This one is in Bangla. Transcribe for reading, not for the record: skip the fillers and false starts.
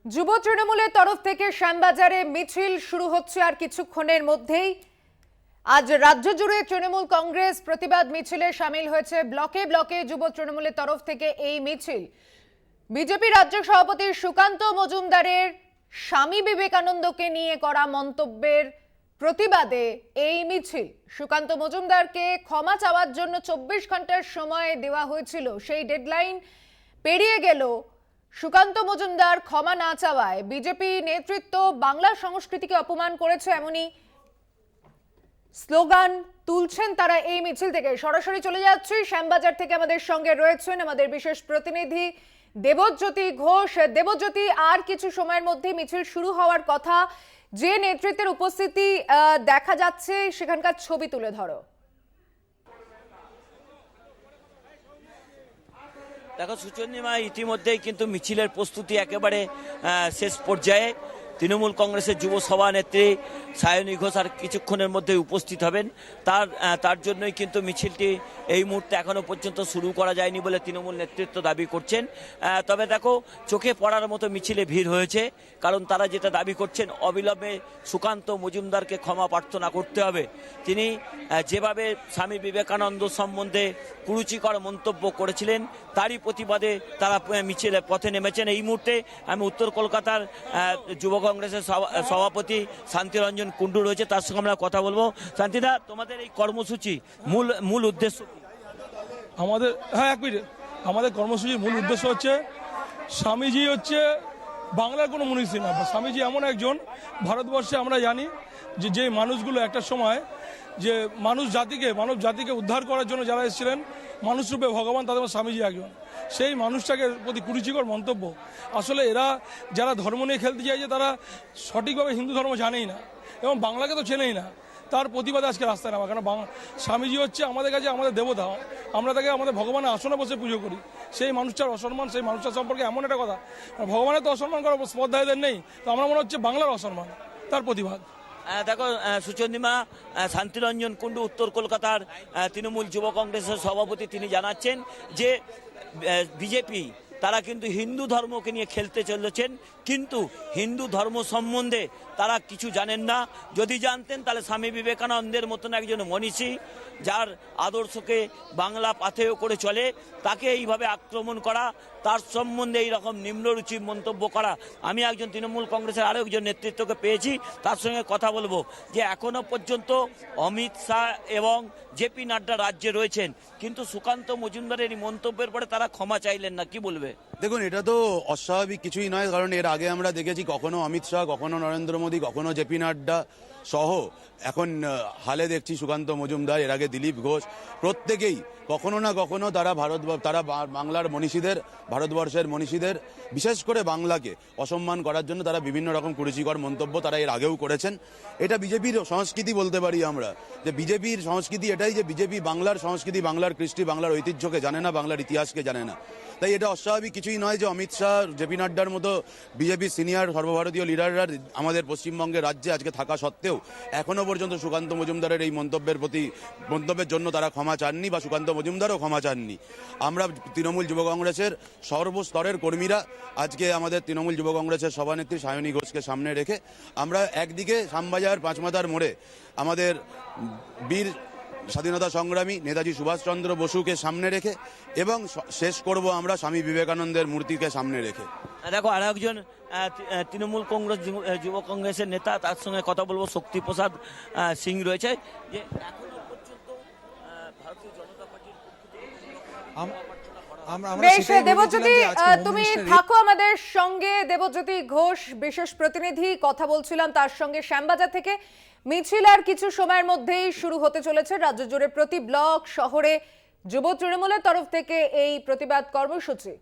যুব তৃণমূলের তরফ থেকে শ্যামবাজারে মিছিল শুরু হচ্ছে আর কিছুক্ষণের মধ্যেই। আজ রাজ্য জুড়ে তৃণমূল কংগ্রেস প্রতিবাদ মিছিলে সামিল হয়েছে। ব্লকে ব্লকে যুব তৃণমূলের তরফ থেকে এই মিছিল। বিজেপি রাজ্য সভাপতি সুকান্ত মজুমদারের স্বামী বিবেকানন্দকে নিয়ে করা মন্তব্যের প্রতিবাদে এই মিছিল। সুকান্ত মজুমদারকে ক্ষমা চাওয়ার জন্য 24 ঘন্টার সময় দেওয়া হয়েছিল, সেই ডেডলাইন পেরিয়ে গেল। সুকান্ত মজুমদার ক্ষমা না চাওয়ায় বিজেপি নেতৃত্ব বাংলা সংস্কৃতিকে অপমান করেছে, এমনই স্লোগান তুলছেন তারা এই মিছিল থেকে। সরাসরি চলে যাচ্ছি শ্যামবাজার থেকে, আমাদের সঙ্গে রয়েছেন আমাদের বিশেষ প্রতিনিধি দেবজ্যোতি ঘোষ। দেবজ্যোতি, আর কিছু সময়ের মধ্যে মিছিল শুরু হওয়ার কথা, যে নেতৃত্বের উপস্থিতি দেখা যাচ্ছে সেখানকার ছবি তুলে ধরো। দেখো সুচন্দ্রিমা, ইতিমধ্যেই কিন্তু মিছিলের প্রস্তুতি একেবারে শেষ পর্যায়ে। তৃণমূল কংগ্রেসের যুব সভানেত্রী সায়নী ঘোষ আর কিছুক্ষণের মধ্যে উপস্থিত হবেন। তার জন্যই কিন্তু মিছিলটি এই মুহূর্তে এখনো পর্যন্ত শুরু করা যায়নি বলে তৃণমূল নেতৃত্ব দাবি করছেন। তবে দেখো, চোখে পড়ার মতো মিছিলে ভিড় হয়েছে, কারণ তারা যেটা দাবি করছেন, অবিলম্বে সুকান্ত মজুমদারকে ক্ষমা প্রার্থনা করতে হবে। তিনি যেভাবে স্বামী বিবেকানন্দ সম্বন্ধে কুরুচিকর মন্তব্য করেছিলেন, তারই প্রতিবাদে তারা মিছিলে পথে নেমেছেন। এই মুহূর্তে আমি উত্তর কলকাতার যুব কংগ্রেসের সভাপতি শান্তিরঞ্জন কুণ্ডু রয়েছে, তার সঙ্গে আমরা কথা বলবো। শান্তিদা, তোমাদের এই কর্মসূচি মূল উদ্দেশ্য কি? আমাদের কর্মসূচির মূল উদ্দেশ্য হচ্ছে, স্বামীজি হচ্ছে বাংলার কোনো মনীষী না। স্বামীজি এমন একজন, ভারতবর্ষে আমরা জানি যে মানুষগুলো একটা সময় যে মানব জাতিকে উদ্ধার করার জন্য যারা এসেছিলেন, মানুষরূপে ভগবান, তাদের মধ্যে স্বামীজি একজন। সেই মানুষটাকে প্রতি কুরুচিকর মন্তব্য। আসলে এরা যারা ধর্ম নিয়ে খেলতে চাইছে, তারা সঠিকভাবে হিন্দু ধর্ম জানেই না এবং বাংলাকে তো চেনেই না। তার প্রতিবাদে আজকে রাস্তায় নামা, কারণ স্বামীজি হচ্ছে আমাদের কাছে আমাদের দেবতা। আমরা তাকে আমাদের ভগবানের আসনে বসে পুজো করি। সেই মানুষটার অসম্মান, সেই মানুষটার সম্পর্কে এমন একটা কথা, ভগবানের তো অসম্মান করার স্পর্ধা এদের নেই, তো আমরা মনে হচ্ছে বাংলার অসম্মান, তার প্রতিবাদ। দেখো সুচন্দ্রিমা, শান্তিরঞ্জন কুণ্ডু উত্তর কলকাতার তৃণমূল যুব কংগ্রেসের সভাপতি, তিনি জানাচ্ছেন যে বিজেপি তারা কিন্তু হিন্দু ধর্মকে নিয়ে খেলতে চলেছেন, কিন্তু হিন্দু ধর্ম সম্বন্ধে তারা কিছু জানেন না। যদি জানতেন তাহলে স্বামী বিবেকানন্দের মতন একজন মনীষী, যার আদর্শকে বাংলা পাথেয় করে চলে, তাকে এইভাবে আক্রমণ করা, তার সম্বন্ধে এইরকম নিম্নরুচি মন্তব্য করা। আমি একজন তৃণমূল কংগ্রেসের আরও একজন নেতৃত্বকে পেয়েছি, তার সঙ্গে কথা বলবো, যে এখনো পর্যন্ত অমিত শাহ এবং জেপি নাড্ডা রাজ্যে রয়েছেন, কিন্তু সুকান্ত মজুমদারের এই মন্তব্যের পরে তারা ক্ষমা চাইলেন না। কি বলবে? দেখুন, এটা তো অস্বাভাবিক কিছুই নয়, কারণ এর আগে আমরা দেখেছি কখনো অমিত শাহ, কখনো নরেন্দ্র মোদী, কখনো জেপি নাড্ডা সহ, এখন হালে দেখছি সুকান্ত মজুমদার, এর আগে দিলীপ ঘোষ, প্রত্যেকেই কখনো না কখনো তারা বাংলার মনীষীদের, ভারতবর্ষের মনীষীদের, বিশেষ করে বাংলাকে অসম্মান করার জন্য তারা বিভিন্ন রকম কুরুচিকর মন্তব্য তারা এর আগেও করেছেন। এটা বিজেপির সংস্কৃতি বলতে পারি আমরা, যে বিজেপির সংস্কৃতি এটাই, যে বিজেপি বাংলার সংস্কৃতি, বাংলার কৃষ্টি, বাংলার ঐতিহ্যকে জানে না, বাংলার ইতিহাসকে জানে না। তাই এটা অস্বাভাবিক কিছুই নয় যে অমিত শাহ, জেপি নাড্ডার মতো বিজেপির সিনিয়র সর্বভারতীয় লিডাররা আমাদের পশ্চিমবঙ্গের রাজ্যে আজকে থাকা সত্ত্বেও এখনো পর্যন্ত সুকান্ত মজুমদারের এই মন্তব্যের জন্য তারা ক্ষমা চাননি, বা সুকান্ত মজুমদারও ক্ষমা চাননি। আমরা তৃণমূল যুব কংগ্রেসের সর্বস্তরের কর্মীরা আজকে আমাদের তৃণমূল যুব কংগ্রেসের সভানেত্রী সায়নী ঘোষকে সামনে রেখে আমরা একদিকে শ্যামবাজার পাঁচমাথার মোড়ে আমাদের বীর স্বাধীনতা সংগ্রামী নেতাজি সুভাষচন্দ্র বসুকে সামনে রেখে, এবং শেষ করব আমরা স্বামী বিবেকানন্দের মূর্তিকে সামনে রেখে। দেখো, আর একজন তৃণমূল কংগ্রেস যুব কংগ্রেসের নেতা, তার সঙ্গে কথা বলবো, শক্তিপ্রসাদ সিং রয়েছে, যে এখনো পর্যন্ত ভারতীয় জনতা পার্টির বেশ, দেবজ্যোতি তুমি থাকো আমাদের সঙ্গে। দেবজ্যোতি ঘোষ বিশেষ প্রতিনিধি, কথা বলছিলাম তার সঙ্গে শ্যামবাজার থেকে। মিছিল আর কিছু সময়ের মধ্যেই শুরু হতে চলেছে। রাজ্য জুড়ে প্রতি ব্লক শহরে যুব তৃণমূলের তরফ থেকে এই প্রতিবাদ কর্মসূচি।